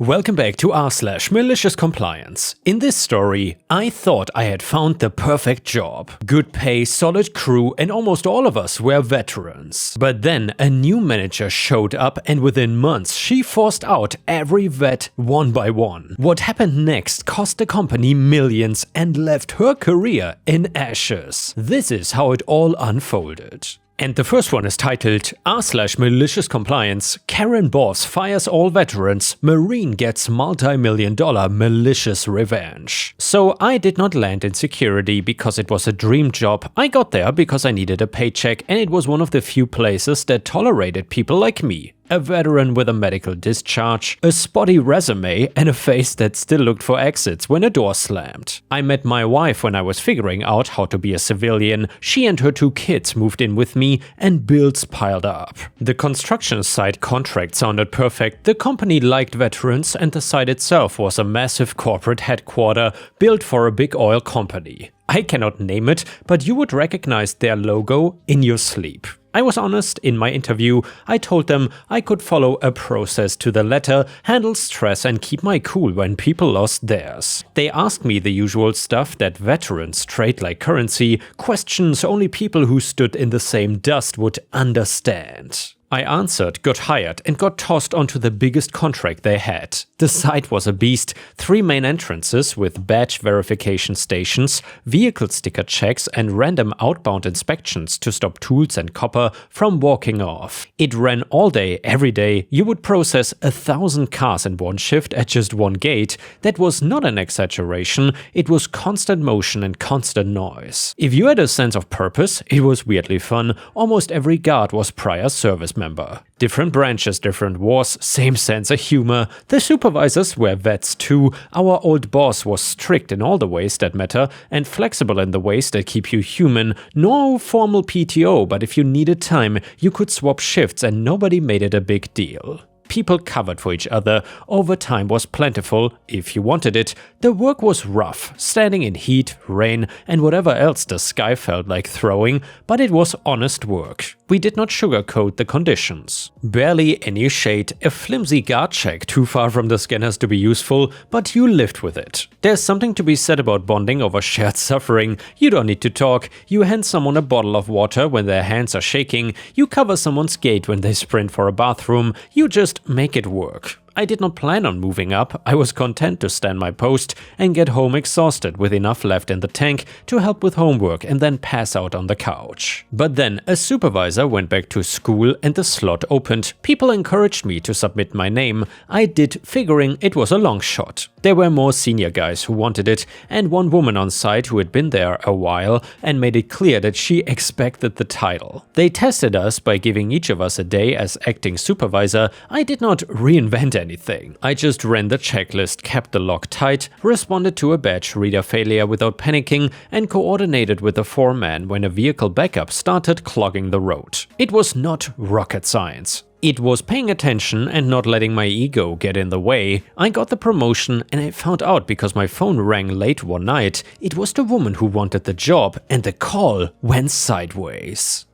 Welcome back to r/MaliciousCompliance. In this story, I thought I had found the perfect job. Good pay, solid crew, and almost all of us were veterans. But then a new manager showed up and within months she forced out every vet one by one. What happened next cost the company millions and left her career in ashes. This is how it all unfolded. And the first one is titled r/MaliciousCompliance, Karen Boss fires all veterans, Marine gets multi-million-dollar malicious revenge. So I did not land in security because it was a dream job. I got there because I needed a paycheck and it was one of the few places that tolerated people like me. A veteran with a medical discharge, a spotty resume, and a face that still looked for exits when a door slammed. I met my wife when I was figuring out how to be a civilian. She and her 2 kids moved in with me and bills piled up. The construction site contract sounded perfect, the company liked veterans, and the site itself was a massive corporate headquarters built for a big oil company. I cannot name it, but you would recognize their logo in your sleep. I was honest in my interview. I told them I could follow a process to the letter, handle stress and keep my cool when people lost theirs. They asked me the usual stuff that veterans trade like currency, questions only people who stood in the same dust would understand. I answered, got hired, and got tossed onto the biggest contract they had. The site was a beast, 3 main entrances with badge verification stations, vehicle sticker checks, and random outbound inspections to stop tools and copper from walking off. It ran all day, every day. You would process 1,000 cars in one shift at just one gate. That was not an exaggeration, it was constant motion and constant noise. If you had a sense of purpose, it was weirdly fun. Almost every guard was prior service member. Different branches, different wars, same sense of humor. The supervisors were vets too. Our old boss was strict in all the ways that matter and flexible in the ways that keep you human. No formal PTO, but if you needed time, you could swap shifts and nobody made it a big deal. People covered for each other, overtime was plentiful if you wanted it. The work was rough, standing in heat, rain, and whatever else the sky felt like throwing, but it was honest work. We did not sugarcoat the conditions. Barely any shade, a flimsy guard check too far from the scanners to be useful, but you lived with it. There's something to be said about bonding over shared suffering. You don't need to talk, you hand someone a bottle of water when their hands are shaking, you cover someone's gate when they sprint for a bathroom, you just make it work. I did not plan on moving up. I was content to stand my post and get home exhausted with enough left in the tank to help with homework and then pass out on the couch. But then a supervisor went back to school and the slot opened. People encouraged me to submit my name. I did, figuring it was a long shot. There were more senior guys who wanted it and one woman on site who had been there a while and made it clear that she expected the title. They tested us by giving each of us a day as acting supervisor. I did not reinvent anything. I just ran the checklist, kept the lock tight, responded to a badge reader failure without panicking, and coordinated with the foreman when a vehicle backup started clogging the road. It was not rocket science. It was paying attention and not letting my ego get in the way. I got the promotion and I found out because my phone rang late one night. It was the woman who wanted the job and the call went sideways.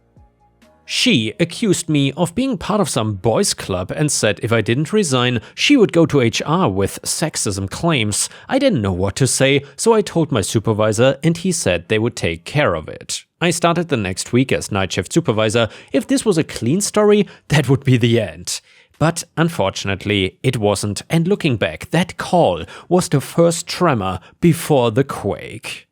She accused me of being part of some boys club and said if I didn't resign, she would go to HR with sexism claims. I didn't know what to say, so I told my supervisor and he said they would take care of it. I started the next week as night shift supervisor. If this was a clean story, that would be the end. But unfortunately, it wasn't, and looking back, that call was the first tremor before the quake.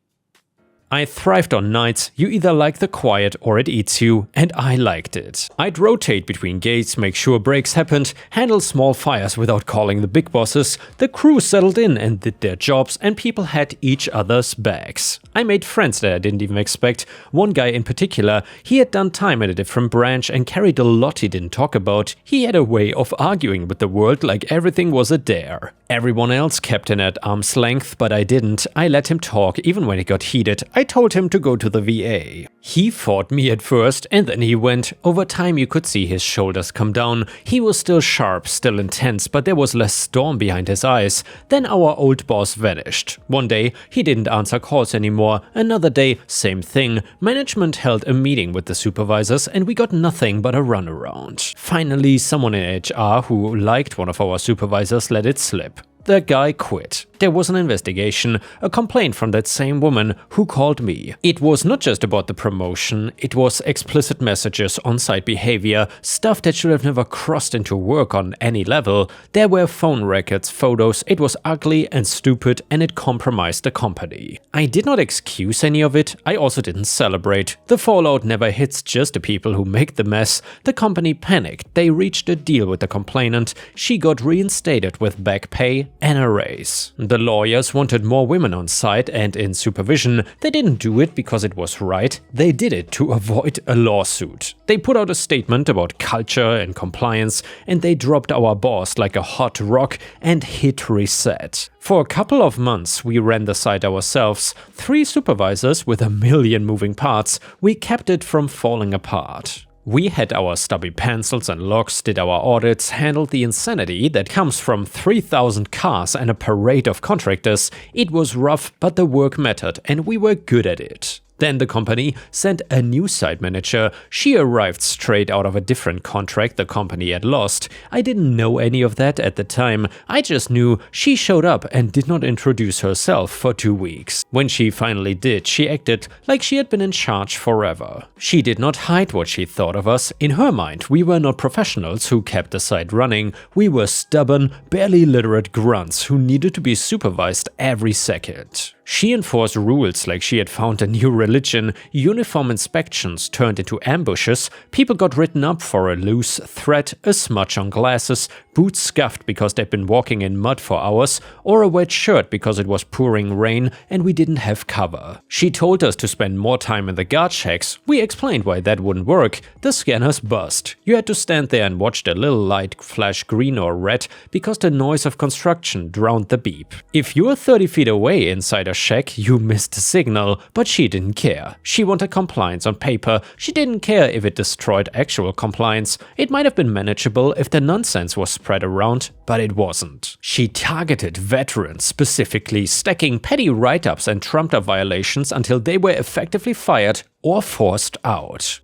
I thrived on nights. You either like the quiet or it eats you, and I liked it. I'd rotate between gates, make sure breaks happened, handle small fires without calling the big bosses. The crew settled in and did their jobs, and people had each other's backs. I made friends that I didn't even expect. One guy in particular, he had done time at a different branch and carried a lot he didn't talk about. He had a way of arguing with the world like everything was a dare. Everyone else kept him at arm's length, but I didn't. I let him talk even when it got heated. I I told him to go to the VA. He fought me at first and then he went. Over time you could see his shoulders come down. He was still sharp, still intense, but there was less storm behind his eyes. Then our old boss vanished. One day he didn't answer calls anymore. Another day, same thing. Management held a meeting with the supervisors and we got nothing but a runaround. Finally, someone in HR who liked one of our supervisors let it slip. The guy quit. There was an investigation, a complaint from that same woman who called me. It was not just about the promotion, it was explicit messages, on-site behavior, stuff that should have never crossed into work on any level. There were phone records, photos, it was ugly and stupid and it compromised the company. I did not excuse any of it, I also didn't celebrate. The fallout never hits just the people who make the mess. The company panicked, they reached a deal with the complainant, she got reinstated with back pay and a raise. The lawyers wanted more women on site and in supervision. They didn't do it because it was right, they did it to avoid a lawsuit. They put out a statement about culture and compliance and they dropped our boss like a hot rock and hit reset. For a couple of months we ran the site ourselves, 3 supervisors with a million moving parts. We kept it from falling apart. We had our stubby pencils and logs, did our audits, handled the insanity that comes from 3,000 cars and a parade of contractors. It was rough, but the work mattered and we were good at it. Then the company sent a new site manager. She arrived straight out of a different contract the company had lost. I didn't know any of that at the time. I just knew she showed up and did not introduce herself for 2 weeks. When she finally did, she acted like she had been in charge forever. She did not hide what she thought of us. In her mind, we were not professionals who kept the site running. We were stubborn, barely literate grunts who needed to be supervised every second. She enforced rules like she had found a new religion, uniform inspections turned into ambushes, people got written up for a loose thread, a smudge on glasses, boots scuffed because they'd been walking in mud for hours, or a wet shirt because it was pouring rain and we didn't have cover. She told us to spend more time in the guard shacks. We explained why that wouldn't work. The scanners bust. You had to stand there and watch the little light flash green or red because the noise of construction drowned the beep. If you were 30 feet away inside a shack, you missed the signal, but she didn't care. She wanted compliance on paper. She didn't care if it destroyed actual compliance. It might have been manageable if the nonsense was spread around, but it wasn't. She targeted veterans, specifically stacking petty write-ups and trumped-up violations until they were effectively fired or forced out.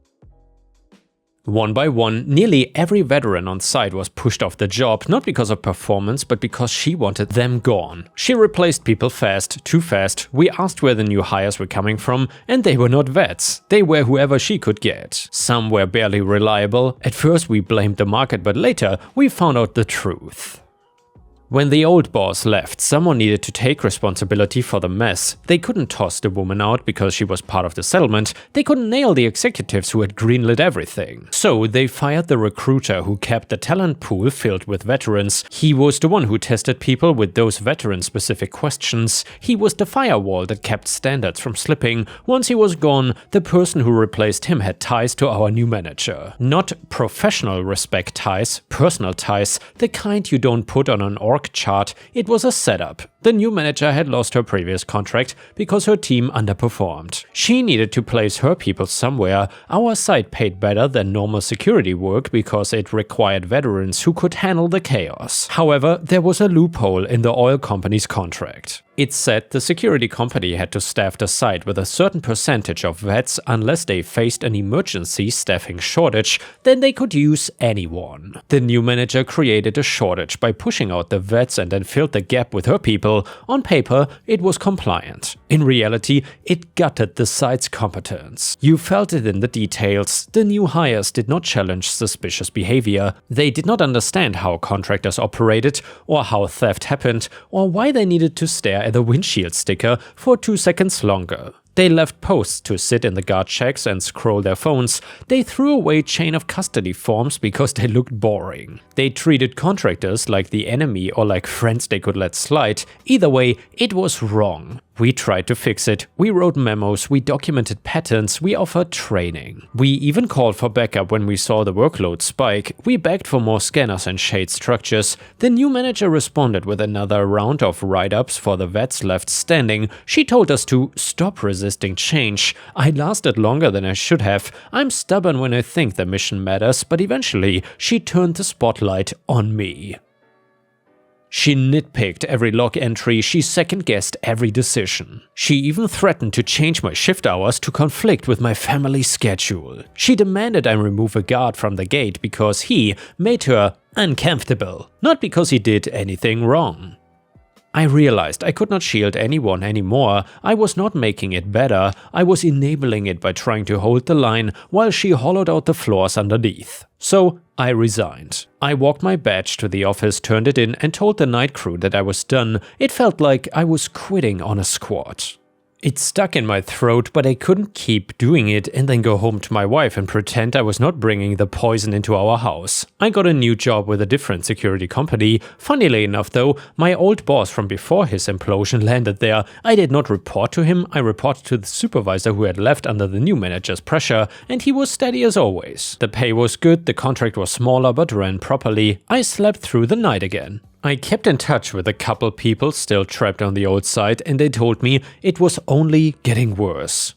One by one, nearly every veteran on site was pushed off the job, not because of performance, but because she wanted them gone. She replaced people fast, too fast. We asked where the new hires were coming from, and they were not vets. They were whoever she could get. Some were barely reliable. At first we blamed the market, but later we found out the truth. When the old boss left, someone needed to take responsibility for the mess. They couldn't toss the woman out because she was part of the settlement. They couldn't nail the executives who had greenlit everything. So they fired the recruiter who kept the talent pool filled with veterans. He was the one who tested people with those veteran-specific questions. He was the firewall that kept standards from slipping. Once he was gone, the person who replaced him had ties to our new manager. Not professional respect ties, personal ties, the kind you don't put on an org chart. It was a setup. The new manager had lost her previous contract because her team underperformed. She needed to place her people somewhere. Our site paid better than normal security work because it required veterans who could handle the chaos. However, there was a loophole in the oil company's contract. It said the security company had to staff the site with a certain percentage of vets unless they faced an emergency staffing shortage, then they could use anyone. The new manager created a shortage by pushing out the vets and then filled the gap with her people. On paper, it was compliant. In reality, it gutted the site's competence. You felt it in the details. The new hires did not challenge suspicious behavior. They did not understand how contractors operated, or how theft happened, or why they needed to stare at a windshield sticker for 2 seconds longer. They left posts to sit in the guard shacks and scroll their phones. They threw away chain of custody forms because they looked boring. They treated contractors like the enemy or like friends they could let slide. Either way, it was wrong. We tried to fix it. We wrote memos, we documented patterns, we offered training. We even called for backup when we saw the workload spike. We begged for more scanners and shade structures. The new manager responded with another round of write-ups for the vets left standing. She told us to stop resisting resisting change. I lasted longer than I should have. I'm stubborn when I think the mission matters, but eventually she turned the spotlight on me. She nitpicked every log entry, she second-guessed every decision. She even threatened to change my shift hours to conflict with my family schedule. She demanded I remove a guard from the gate because he made her uncomfortable, not because he did anything wrong. I realized I could not shield anyone anymore. I was not making it better, I was enabling it by trying to hold the line while she hollowed out the floors underneath. So I resigned. I walked my badge to the office, turned it in, and told the night crew that I was done. It felt like I was quitting on a squad. It stuck in my throat, but I couldn't keep doing it and then go home to my wife and pretend I was not bringing the poison into our house. I got a new job with a different security company. Funnily enough though, my old boss from before his implosion landed there. I did not report to him, I reported to the supervisor who had left under the new manager's pressure, and he was steady as always. The pay was good, the contract was smaller but ran properly. I slept through the night again. I kept in touch with a couple people still trapped on the old site, and they told me it was only getting worse.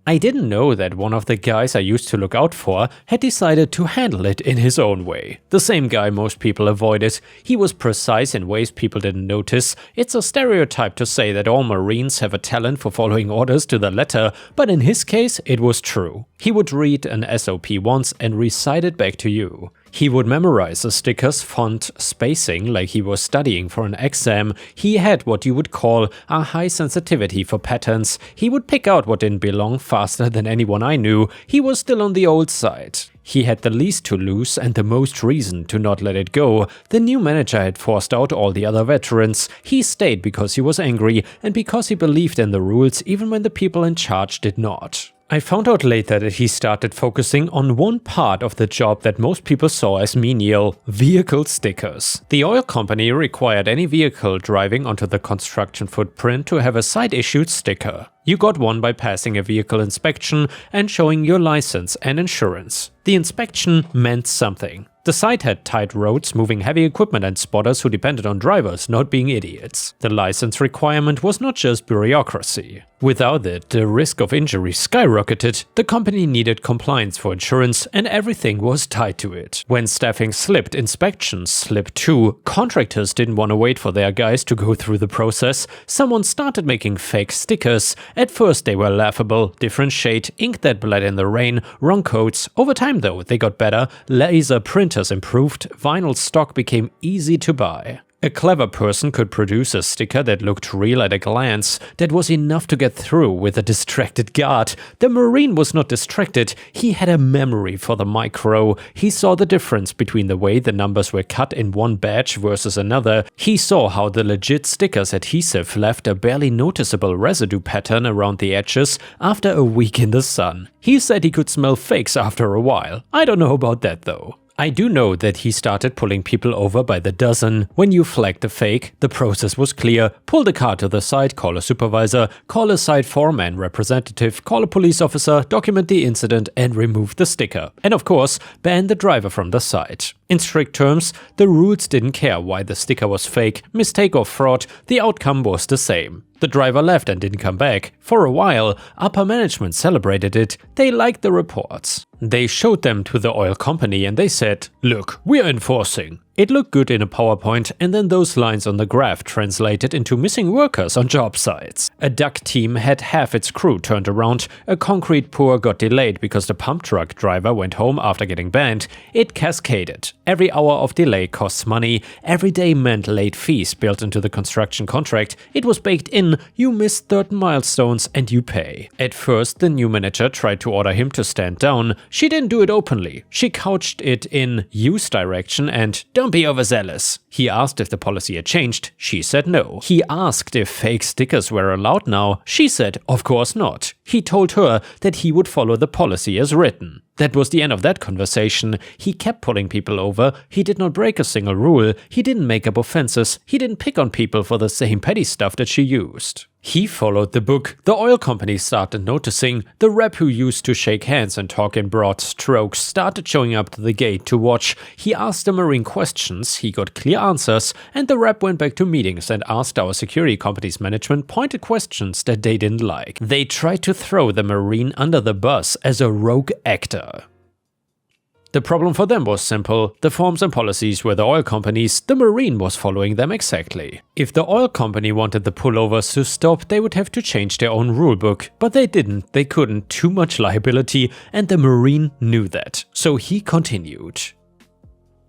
I didn't know that one of the guys I used to look out for had decided to handle it in his own way. The same guy most people avoided. He was precise in ways people didn't notice. It's a stereotype to say that all Marines have a talent for following orders to the letter, but in his case it was true. He would read an SOP once and recite it back to you. He would memorize the sticker's font spacing like he was studying for an exam. He had what you would call a high sensitivity for patterns. He would pick out what didn't belong faster than anyone I knew. He was still on the old side. He had the least to lose and the most reason to not let it go. The new manager had forced out all the other veterans. He stayed because he was angry and because he believed in the rules even when the people in charge did not. I found out later that he started focusing on one part of the job that most people saw as menial: vehicle stickers. The oil company required any vehicle driving onto the construction footprint to have a site-issued sticker. You got one by passing a vehicle inspection and showing your license and insurance. The inspection meant something. The site had tight roads, moving heavy equipment, and spotters who depended on drivers not being idiots. The license requirement was not just bureaucracy. Without it, the risk of injury skyrocketed. The company needed compliance for insurance, and everything was tied to it. When staffing slipped, inspections slipped too. Contractors didn't want to wait for their guys to go through the process. Someone started making fake stickers. At first they were laughable, different shade, ink that bled in the rain, wrong coats. Over time though, they got better, laser printers improved, vinyl stock became easy to buy. A clever person could produce a sticker that looked real at a glance, that was enough to get through with a distracted guard. The Marine was not distracted, he had a memory for the micro. He saw the difference between the way the numbers were cut in one badge versus another. He saw how the legit sticker's adhesive left a barely noticeable residue pattern around the edges after a week in the sun. He said he could smell fakes after a while. I don't know about that though. I do know that he started pulling people over by the dozen. When you flagged a fake, the process was clear. Pull the car to the site, call a supervisor, call a site foreman representative, call a police officer, document the incident, and remove the sticker. And of course, ban the driver from the site. In strict terms, the rules didn't care why the sticker was fake, mistake or fraud, the outcome was the same. The driver left and didn't come back. For a while, upper management celebrated it. They liked the reports. They showed them to the oil company and they said, "Look, we're enforcing." It looked good in a PowerPoint, and then those lines on the graph translated into missing workers on job sites. A duck team had half its crew turned around, a concrete pour got delayed because the pump truck driver went home after getting banned. It cascaded. Every hour of delay costs money, every day meant late fees built into the construction contract. It was baked in, you miss certain milestones and you pay. At first, the new manager tried to order him to stand down. She didn't do it openly. She couched it in use direction and "don't be overzealous." He asked if the policy had changed. She said no. He asked if fake stickers were allowed now. She said of course not. He told her that he would follow the policy as written. That was the end of that conversation. He kept pulling people over. He did not break a single rule. He didn't make up offenses. He didn't pick on people for the same petty stuff that she used. He followed the book. The oil company started noticing. The rep who used to shake hands and talk in broad strokes started showing up to the gate to watch. He asked the Marine questions, he got clear answers, and the rep went back to meetings and asked our security company's management pointed questions that they didn't like. They tried to throw the Marine under the bus as a rogue actor. The problem for them was simple. The forms and policies were the oil company's, the Marine was following them exactly. If the oil company wanted the pullovers to stop, they would have to change their own rulebook. But they didn't, they couldn't, too much liability, and the Marine knew that. So he continued.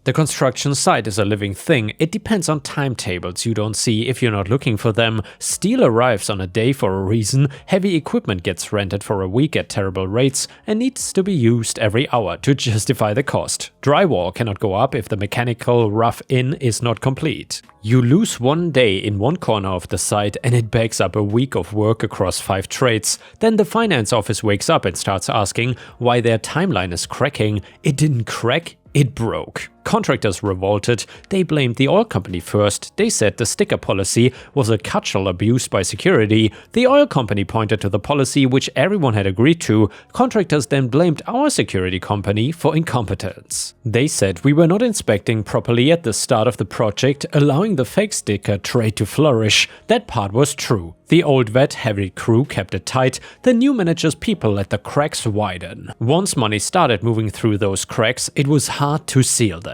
The construction site is a living thing. It depends on timetables you don't see if you're not looking for them. Steel arrives on a day for a reason, heavy equipment gets rented for a week at terrible rates and needs to be used every hour to justify the cost. Drywall cannot go up if the mechanical rough-in is not complete. You lose one day in one corner of the site and it backs up a week of work across 5 trades. Then the finance office wakes up and starts asking why their timeline is cracking. It didn't crack, it broke. Contractors revolted. They blamed the oil company first. They said the sticker policy was a cudgel abused by security. The oil company pointed to the policy which everyone had agreed to. Contractors then blamed our security company for incompetence. They said we were not inspecting properly at the start of the project, allowing the fake sticker trade to flourish. That part was true. The old vet heavy crew kept it tight. The new manager's people let the cracks widen. Once money started moving through those cracks, it was hard to seal them.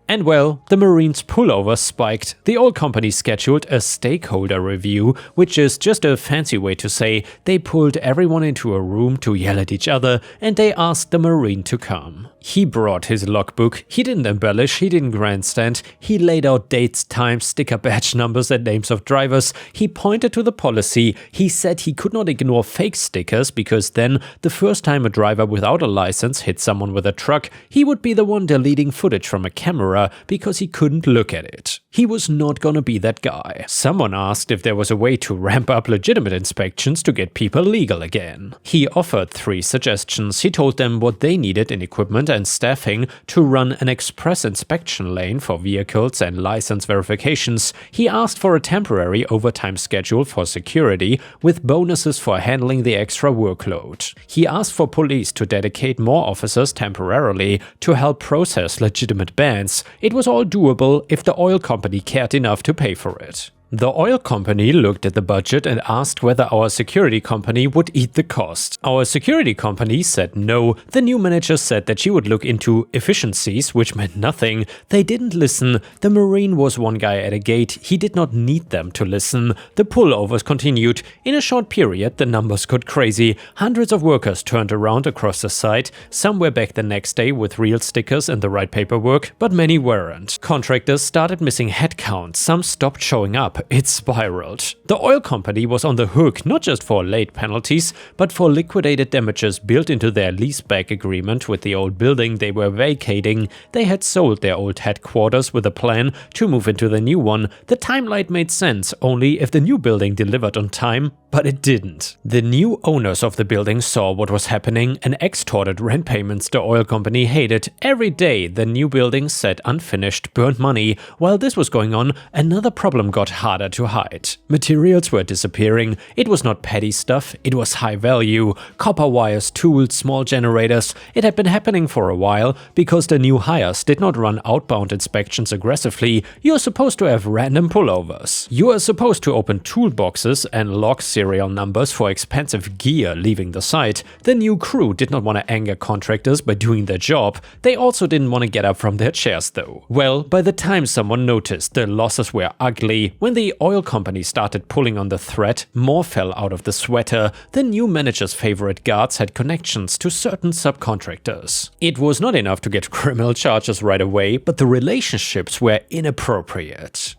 And well, the Marines' pullover spiked. The oil company scheduled a stakeholder review, which is just a fancy way to say they pulled everyone into a room to yell at each other and they asked the Marine to come. He brought his logbook, he didn't embellish, he didn't grandstand, he laid out dates, times, sticker badge numbers and names of drivers, he pointed to the policy, he said he could not ignore fake stickers because then, the first time a driver without a license hit someone with a truck, he would be the one deleting footage from a camera because he couldn't look at it. He was not gonna be that guy. Someone asked if there was a way to ramp up legitimate inspections to get people legal again. He offered 3 suggestions. He told them what they needed in equipment and staffing to run an express inspection lane for vehicles and license verifications. He asked for a temporary overtime schedule for security with bonuses for handling the extra workload. He asked for police to dedicate more officers temporarily to help process legitimate bans. It was all doable if the oil company cared enough to pay for it. The oil company looked at the budget and asked whether our security company would eat the cost. Our security company said no. The new manager said that she would look into efficiencies, which meant nothing. They didn't listen. The Marine was one guy at a gate. He did not need them to listen. The pullovers continued. In a short period, the numbers got crazy. Hundreds of workers turned around across the site. Some were back the next day with real stickers and the right paperwork, but many weren't. Contractors started missing headcount. Some stopped showing up. It spiraled. The oil company was on the hook not just for late penalties, but for liquidated damages built into their leaseback agreement with the old building they were vacating. They had sold their old headquarters with a plan to move into the new one. The timeline made sense only if the new building delivered on time, but it didn't. The new owners of the building saw what was happening and extorted rent payments the oil company hated. Every day the new building sat unfinished, burned money. While this was going on, another problem got harder to hide. Materials were disappearing. It was not petty stuff, it was high value. Copper wires, tools, small generators. It had been happening for a while because the new hires did not run outbound inspections aggressively. You are supposed to have random pullovers. You are supposed to open toolboxes and log serial numbers for expensive gear leaving the site. The new crew did not want to anger contractors by doing their job. They also didn't want to get up from their chairs though. Well, by the time someone noticed, the losses were ugly. When the oil company started pulling on the thread, more fell out of the sweater. The new manager's favorite guards had connections to certain subcontractors. It was not enough to get criminal charges right away, but the relationships were inappropriate.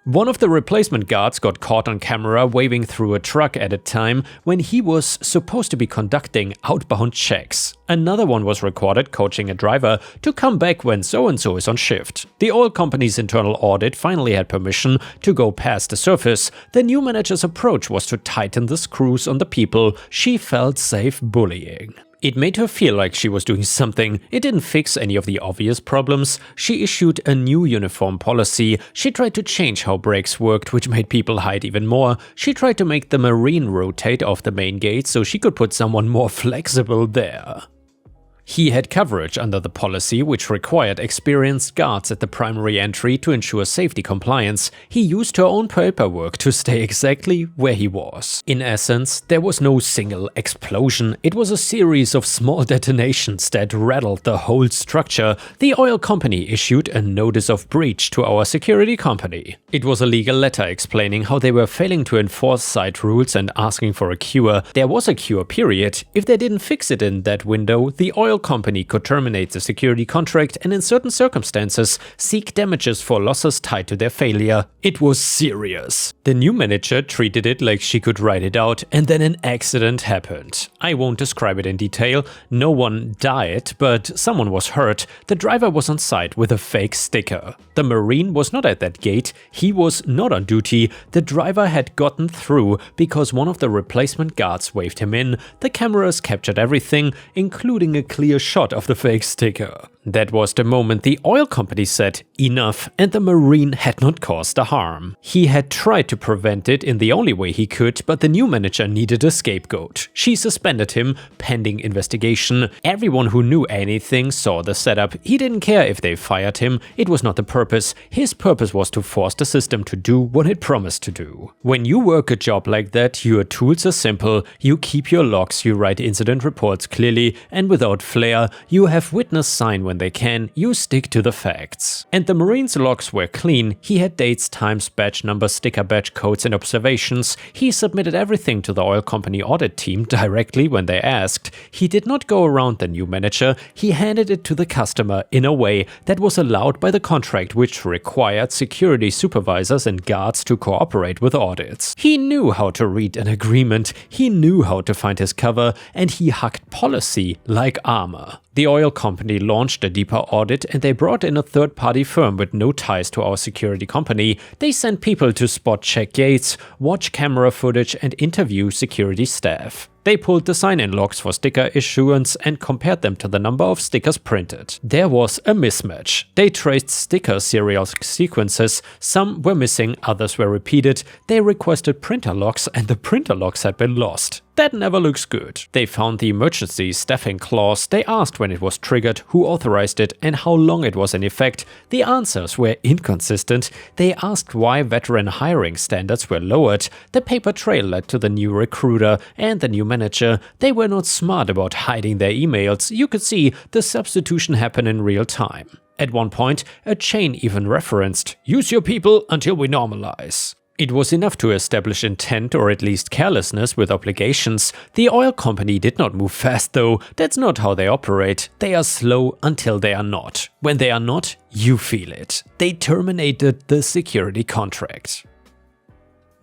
One of the replacement guards got caught on camera waving through a truck at a time when he was supposed to be conducting outbound checks. Another one was recorded coaching a driver to come back when so-and-so is on shift. The oil company's internal audit finally had permission to go past the surface. The new manager's approach was to tighten the screws on the people she felt safe bullying. It made her feel like she was doing something. It didn't fix any of the obvious problems. She issued a new uniform policy. She tried to change how brakes worked, which made people hide even more. She tried to make the Marine rotate off the main gate so she could put someone more flexible there. He had coverage under the policy, which required experienced guards at the primary entry to ensure safety compliance. He used her own paperwork to stay exactly where he was. In essence, there was no single explosion. It was a series of small detonations that rattled the whole structure. The oil company issued a notice of breach to our security company. It was a legal letter explaining how they were failing to enforce site rules and asking for a cure. There was a cure period. If they didn't fix it in that window, the oil company could terminate the security contract and in certain circumstances seek damages for losses tied to their failure. It was serious. The new manager treated it like she could write it out, and then an accident happened. I won't describe it in detail. No one died, but someone was hurt. The driver was on site with a fake sticker. The Marine was not at that gate. He was not on duty. The driver had gotten through because one of the replacement guards waved him in. The cameras captured everything, including a clear shot of the fake sticker. That was the moment the oil company said enough, and the Marine had not caused the harm. He had tried to prevent it in the only way he could, but the new manager needed a scapegoat. She suspended him pending investigation. Everyone who knew anything saw the setup. He didn't care if they fired him. It was not the purpose. His purpose was to force the system to do what it promised to do. When you work a job like that, your tools are simple. You keep your logs, you write incident reports clearly and without flair, you have witness sign when they can, you stick to the facts. And the Marine's logs were clean. He had dates, times, badge numbers, sticker badge codes and observations. He submitted everything to the oil company audit team directly when they asked. He did not go around the new manager. He handed it to the customer in a way that was allowed by the contract, which required security supervisors and guards to cooperate with audits. He knew how to read an agreement. He knew how to find his cover, and he hugged policy like armor. The oil company launched a deeper audit, and they brought in a third-party firm with no ties to our security company. They sent people to spot-check gates, watch camera footage, and interview security staff. They pulled the sign-in logs for sticker issuance and compared them to the number of stickers printed. There was a mismatch. They traced sticker serial sequences. Some were missing, others were repeated. They requested printer logs, and the printer logs had been lost. That never looks good. They found the emergency staffing clause. They asked when it was triggered, who authorized it, and how long it was in effect. The answers were inconsistent. They asked why veteran hiring standards were lowered. The paper trail led to the new recruiter and the new manager. They were not smart about hiding their emails. You could see the substitution happen in real time. At one point, a chain even referenced, "Use your people until we normalize." It was enough to establish intent or at least carelessness with obligations. The oil company did not move fast though. That's not how they operate. They are slow until they are not. When they are not, you feel it. They terminated the security contract.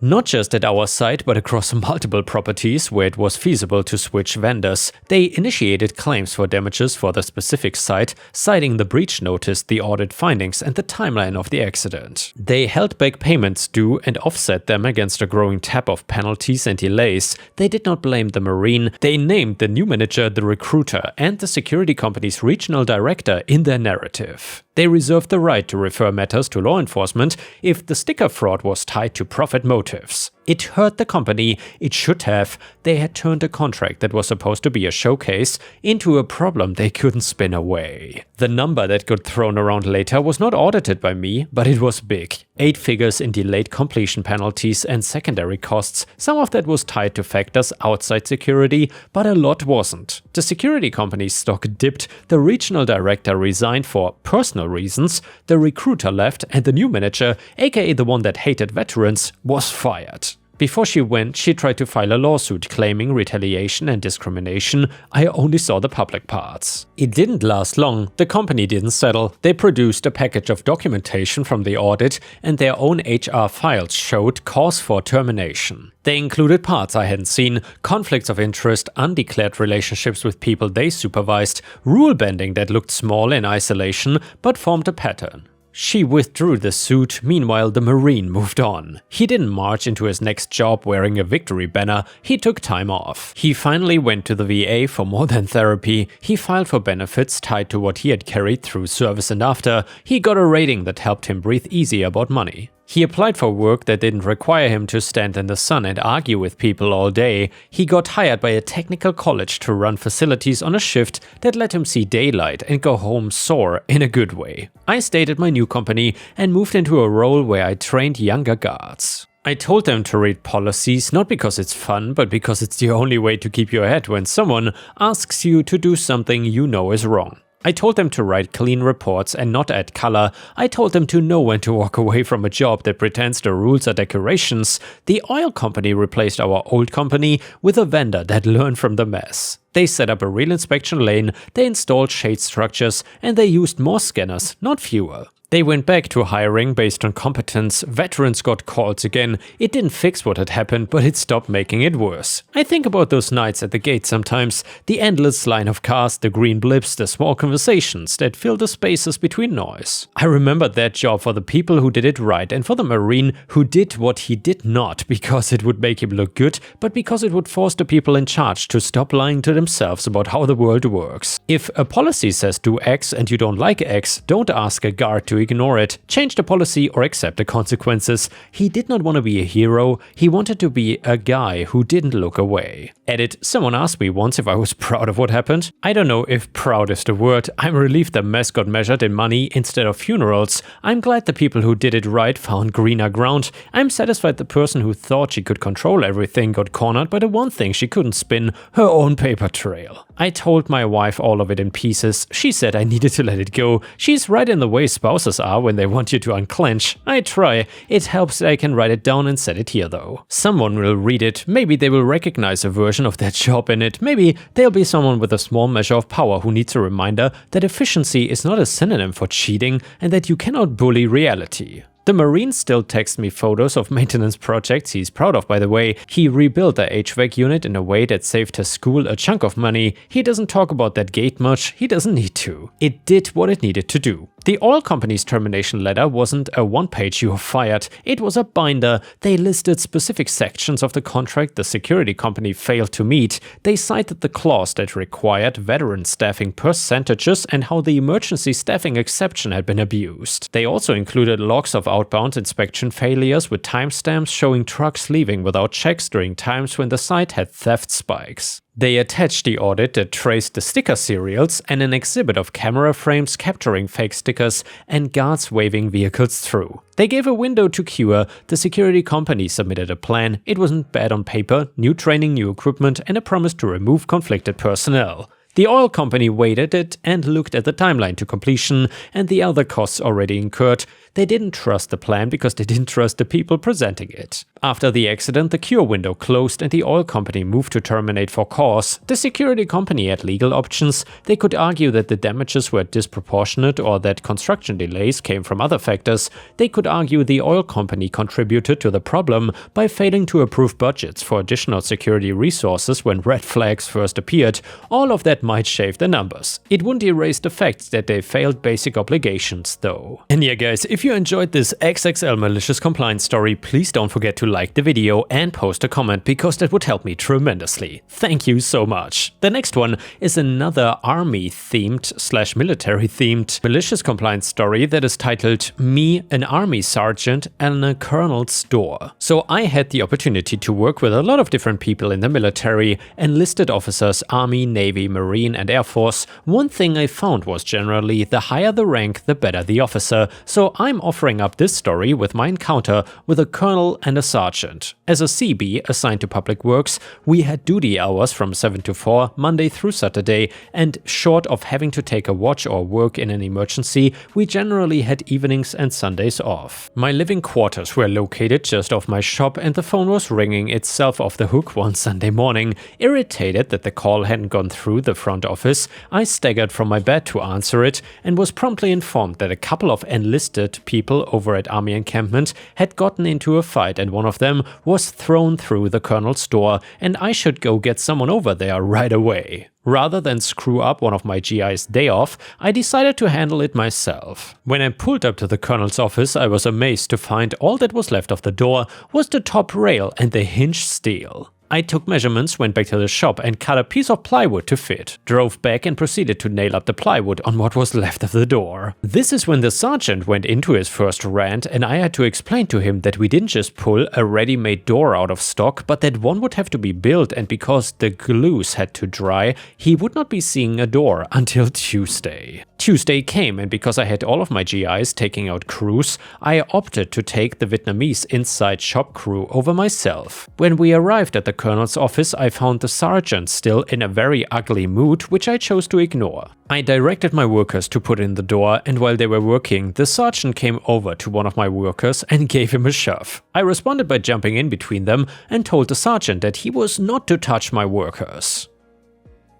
Not just at our site, but across multiple properties where it was feasible to switch vendors. They initiated claims for damages for the specific site, citing the breach notice, the audit findings, and the timeline of the accident. They held back payments due and offset them against a growing tab of penalties and delays. They did not blame the Marine. They named the new manager, the recruiter, and the security company's regional director in their narrative. They reserved the right to refer matters to law enforcement if the sticker fraud was tied to profit motives. It hurt the company. It should have. They had turned a contract that was supposed to be a showcase into a problem they couldn't spin away. The number that got thrown around later was not audited by me, but it was big. 8 figures in delayed completion penalties and secondary costs. Some of that was tied to factors outside security, but a lot wasn't. The security company's stock dipped, the regional director resigned for personal reasons, the recruiter left, and the new manager, aka the one that hated veterans, was fired. Before she went, she tried to file a lawsuit claiming retaliation and discrimination. I only saw the public parts. It didn't last long. The company didn't settle. They produced a package of documentation from the audit, and their own HR files showed cause for termination. They included parts I hadn't seen, conflicts of interest, undeclared relationships with people they supervised, rule bending that looked small in isolation but formed a pattern. She withdrew the suit, meanwhile the Marine moved on. He didn't march into his next job wearing a victory banner, he took time off. He finally went to the VA for more than therapy, he filed for benefits tied to what he had carried through service, and after, he got a rating that helped him breathe easy about money. He applied for work that didn't require him to stand in the sun and argue with people all day. He got hired by a technical college to run facilities on a shift that let him see daylight and go home sore in a good way. I stayed at my new company and moved into a role where I trained younger guards. I told them to read policies not because it's fun, but because it's the only way to keep your head when someone asks you to do something you know is wrong. I told them to write clean reports and not add color. I told them to know when to walk away from a job that pretends the rules are decorations. The oil company replaced our old company with a vendor that learned from the mess. They set up a real inspection lane, they installed shade structures, and they used more scanners, not fewer. They went back to hiring based on competence, veterans got calls again, it didn't fix what had happened, but it stopped making it worse. I think about those nights at the gate sometimes, the endless line of cars, the green blips, the small conversations that fill the spaces between noise. I remembered that job for the people who did it right and for the Marine who did what he did not because it would make him look good, but because it would force the people in charge to stop lying to themselves about how the world works. If a policy says do X and you don't like X, don't ask a guard to ignore it, change the policy or accept the consequences. He did not want to be a hero, he wanted to be a guy who didn't look away. Edit, someone asked me once if I was proud of what happened. I don't know if proud is the word, I'm relieved the mess got measured in money instead of funerals. I'm glad the people who did it right found greener ground. I'm satisfied the person who thought she could control everything got cornered by the one thing she couldn't spin, her own paper trail. I told my wife all of it in pieces. She said I needed to let it go. She's right in the way spouses are when they want you to unclench. I try. It helps that I can write it down and set it here though. Someone will read it. Maybe they will recognize a version of their job in it. Maybe there'll be someone with a small measure of power who needs a reminder that efficiency is not a synonym for cheating and that you cannot bully reality. The Marine still texts me photos of maintenance projects he's proud of, by the way. He rebuilt the HVAC unit in a way that saved his school a chunk of money. He doesn't talk about that gate much, he doesn't need to. It did what it needed to do. The oil company's termination letter wasn't a one-page "you are fired", it was a binder. They listed specific sections of the contract the security company failed to meet. They cited the clause that required veteran staffing percentages and how the emergency staffing exception had been abused. They also included logs of outbound inspection failures with timestamps showing trucks leaving without checks during times when the site had theft spikes. They attached the audit that traced the sticker serials and an exhibit of camera frames capturing fake stickers and guards waving vehicles through. They gave a window to cure, the security company submitted a plan, it wasn't bad on paper, new training, new equipment, and a promise to remove conflicted personnel. The oil company waited it and looked at the timeline to completion and the other costs already incurred. They didn't trust the plan because they didn't trust the people presenting it. After the accident, the cure window closed and the oil company moved to terminate for cause. The security company had legal options. They could argue that the damages were disproportionate or that construction delays came from other factors. They could argue the oil company contributed to the problem by failing to approve budgets for additional security resources when red flags first appeared. All of that might shave the numbers. It wouldn't erase the fact that they failed basic obligations, though. And yeah guys, if you enjoyed this XXL malicious compliance story, please don't forget to like the video and post a comment because that would help me tremendously. Thank you so much. The next one is another army-themed / military-themed malicious compliance story that is titled "Me, an Army Sergeant and a Colonel's Door." So I had the opportunity to work with a lot of different people in the military, enlisted officers, Army, Navy, Marine and Air Force. One thing I found was generally the higher the rank, the better the officer, so I'm offering up this story with my encounter with a colonel and a sergeant. As a CB assigned to public works, we had duty hours from 7 to 4, Monday through Saturday, and short of having to take a watch or work in an emergency, we generally had evenings and Sundays off. My living quarters were located just off my shop and the phone was ringing itself off the hook one Sunday morning. Irritated that the call hadn't gone through the front office, I staggered from my bed to answer it and was promptly informed that a couple of enlisted people over at Army encampment had gotten into a fight and one of them was thrown through the colonel's door and I should go get someone over there right away. Rather than screw up one of my GI's day off, I decided to handle it myself. When I pulled up to the colonel's office, I was amazed to find all that was left of the door was the top rail and the hinged steel. I took measurements, went back to the shop and cut a piece of plywood to fit, drove back and proceeded to nail up the plywood on what was left of the door. This is when the sergeant went into his first rant and I had to explain to him that we didn't just pull a ready-made door out of stock, but that one would have to be built, and because the glues had to dry, he would not be seeing a door until Tuesday. Tuesday came, and because I had all of my GIs taking out crews, I opted to take the Vietnamese inside shop crew over myself. When we arrived at the colonel's office, I found the sergeant still in a very ugly mood, which I chose to ignore. I directed my workers to put in the door, and while they were working, the sergeant came over to one of my workers and gave him a shove. I responded by jumping in between them and told the sergeant that he was not to touch my workers.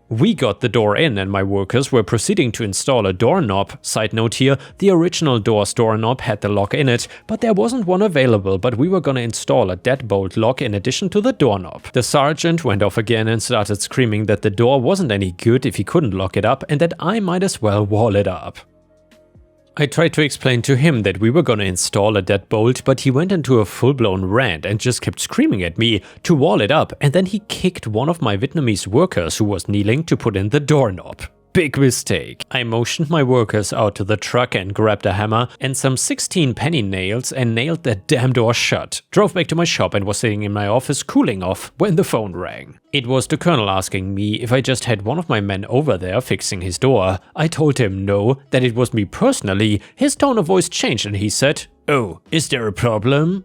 We got the door in and my workers were proceeding to install a doorknob. Side note here, the original door's doorknob had the lock in it, but there wasn't one available, but we were gonna install a deadbolt lock in addition to the doorknob. The sergeant went off again and started screaming that the door wasn't any good if he couldn't lock it up and that I might as well wall it up. I tried to explain to him that we were gonna install a deadbolt, but he went into a full-blown rant and just kept screaming at me to wall it up, and then he kicked one of my Vietnamese workers who was kneeling to put in the doorknob. Big mistake. I motioned my workers out to the truck and grabbed a hammer and some 16 penny nails and nailed that damn door shut. Drove back to my shop and was sitting in my office cooling off when the phone rang. It was the colonel asking me if I just had one of my men over there fixing his door. I told him no, that it was me personally. His tone of voice changed and he said, "Oh, is there a problem?"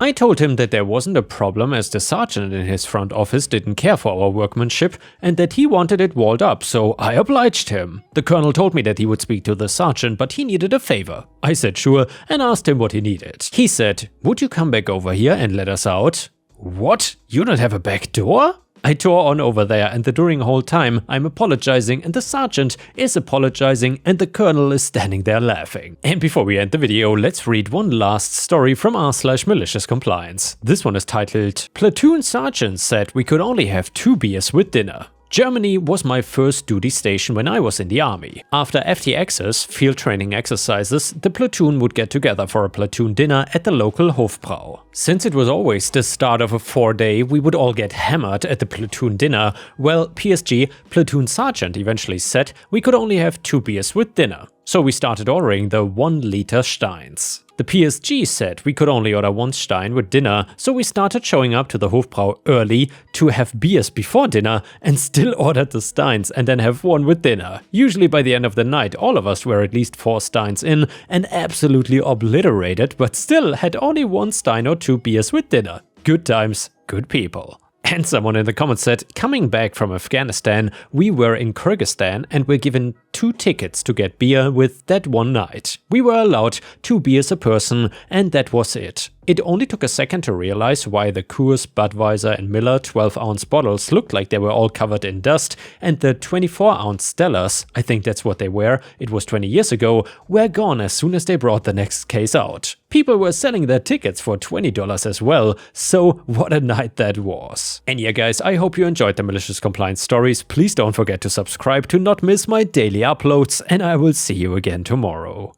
I told him that there wasn't a problem as the sergeant in his front office didn't care for our workmanship and that he wanted it walled up, so I obliged him. The colonel told me that he would speak to the sergeant, but he needed a favor. I said sure and asked him what he needed. He said, "Would you come back over here and let us out?" What? You don't have a back door? I tore on over there and during the whole time I'm apologizing and the sergeant is apologizing and the colonel is standing there laughing. And before we end the video, let's read one last story from r/MaliciousCompliance. This one is titled, "Platoon Sergeant said we could only have 2 beers with dinner." Germany was my first duty station when I was in the army. After FTXs, field training exercises, the platoon would get together for a platoon dinner at the local Hofbrau. Since it was always the start of a 4-day, we would all get hammered at the platoon dinner. Well, PSG, platoon sergeant, eventually said we could only have 2 beers with dinner. So we started ordering the 1-liter Steins. The PSG said we could only order 1 Stein with dinner, so we started showing up to the Hofbrau early to have beers before dinner and still ordered the Steins and then have 1 with dinner. Usually by the end of the night, all of us were at least 4 Steins in and absolutely obliterated, but still had only 1 Stein or 2 beers with dinner. Good times, good people. And someone in the comments said, coming back from Afghanistan, we were in Kyrgyzstan and were given 2 tickets to get beer with that one night. We were allowed 2 beers a person and that was it. It only took a second to realize why the Coors, Budweiser and Miller 12-ounce bottles looked like they were all covered in dust and the 24-ounce Stellas, I think that's what they were, it was 20 years ago, were gone as soon as they brought the next case out. People were selling their tickets for $20 as well, so what a night that was. And yeah guys, I hope you enjoyed the Malicious Compliance stories. Please don't forget to subscribe to not miss my daily uploads and I will see you again tomorrow.